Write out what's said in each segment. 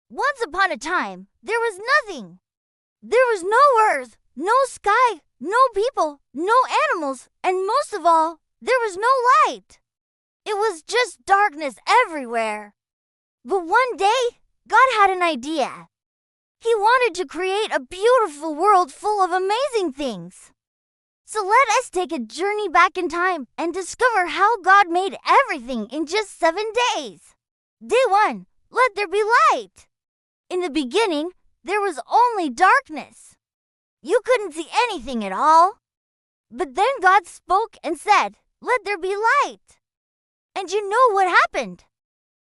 Once upon a time, there was nothing. There was no earth, no sky, no people, no animals, and most of all, there was no light. It was just darkness everywhere. But one day, God had an idea. He wanted to create a beautiful world full of amazing things. So let us take a journey back in time and discover how God made everything in just 7 days. Day 1, let there be light. In the beginning, there was only darkness. You couldn't see anything at all. But then God spoke and said, let there be light. And you know what happened?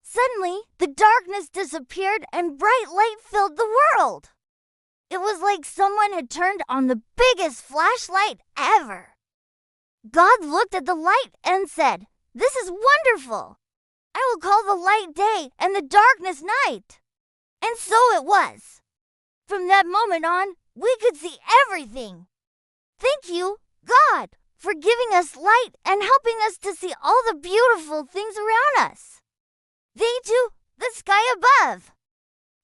Suddenly, the darkness disappeared and bright light filled the world. It was like someone had turned on the biggest flashlight ever. God looked at the light and said, this is wonderful. I will call the light day and the darkness night. And so it was. From that moment on, we could see everything. Thank you, God, for giving us light and helping us to see all the beautiful things around us. Day 2, the sky above.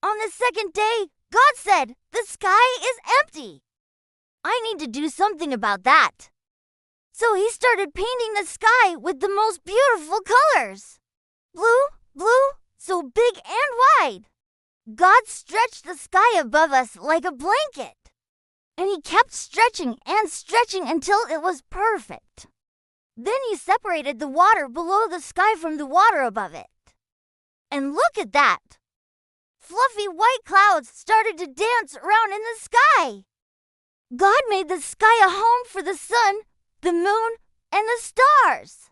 On the second day, God said, the sky is empty. I need to do something about that. So he started painting the sky with the most beautiful colors. Blue, so big and wide. God stretched the sky above us like a blanket. And he kept stretching and stretching until it was perfect. Then he separated the water below the sky from the water above it. And look at that! Fluffy white clouds started to dance around in the sky. God made the sky a home for the sun, the moon, and the stars.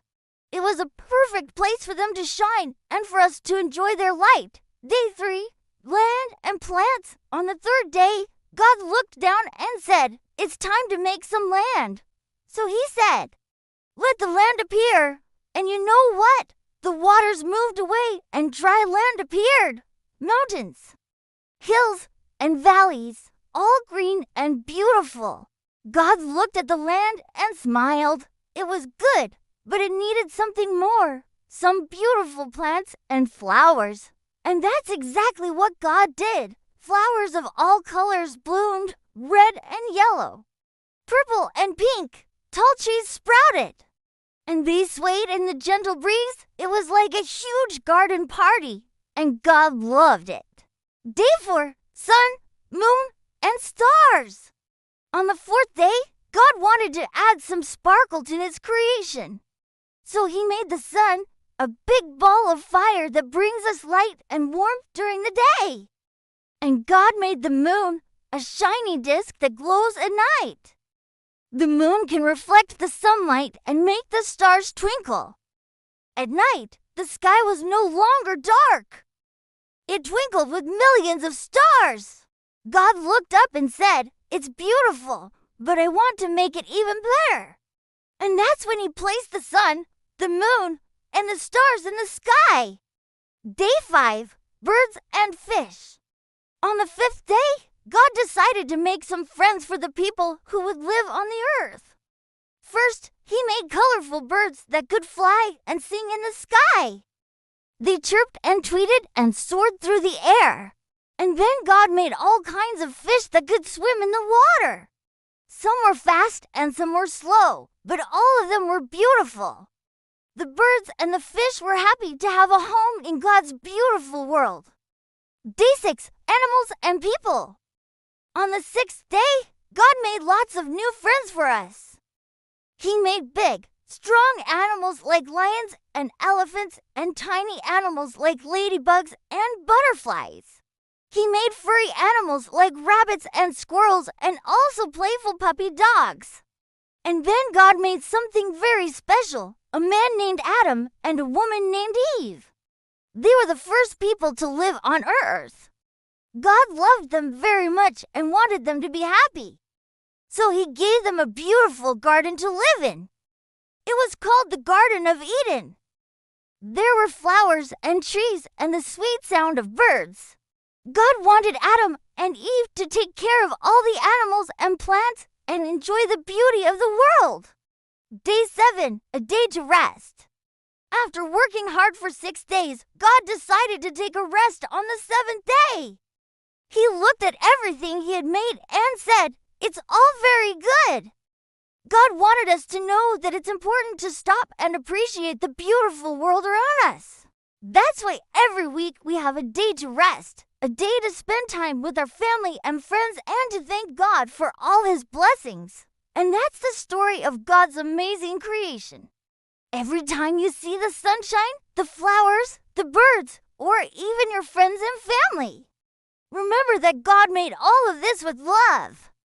It was a perfect place for them to shine and for us to enjoy their light. Day 3, land and plants. On the third day, God looked down and said, it's time to make some land. So he said, let the land appear. And you know what? The waters moved away and dry land appeared. Mountains, hills, and valleys, all green and beautiful. God looked at the land and smiled. It was good, but it needed something more. Some beautiful plants and flowers. And that's exactly what God did. Flowers of all colors bloomed, red and yellow, purple and pink. Tall trees sprouted, and they swayed in the gentle breeze. It was like a huge garden party, and God loved it. Day 4, sun, moon, and stars. On the fourth day, God wanted to add some sparkle to his creation. So he made the sun a big ball of fire that brings us light and warmth during the day. And God made the moon a shiny disk that glows at night. The moon can reflect the sunlight and make the stars twinkle. At night, the sky was no longer dark. It twinkled with millions of stars. God looked up and said, it's beautiful, but I want to make it even better. And that's when he placed the sun, the moon, and the stars in the sky. Day 5, birds and fish. On the fifth day, God decided to make some friends for the people who would live on the earth. First, he made colorful birds that could fly and sing in the sky. They chirped and tweeted and soared through the air. And then God made all kinds of fish that could swim in the water. Some were fast and some were slow, but all of them were beautiful. The birds and the fish were happy to have a home in God's beautiful world. Day 6, animals and people. On the sixth day, God made lots of new friends for us. He made big, strong animals like lions and elephants and tiny animals like ladybugs and butterflies. He made furry animals like rabbits and squirrels and also playful puppy dogs. And then God made something very special, a man named Adam and a woman named Eve. They were the first people to live on earth. God loved them very much and wanted them to be happy. So he gave them a beautiful garden to live in. It was called the Garden of Eden. There were flowers and trees and the sweet sound of birds. God wanted Adam and Eve to take care of all the animals and plants and enjoy the beauty of the world. Day 7, a day to rest. After working hard for 6 days, God decided to take a rest on the seventh day. He looked at everything he had made and said, "It's all very good." God wanted us to know that it's important to stop and appreciate the beautiful world around us. That's why every week we have a day to rest, a day to spend time with our family and friends, and to thank God for all His blessings. And that's the story of God's amazing creation. Every time you see the sunshine, the flowers, the birds, or even your friends and family, remember that God made all of this with love.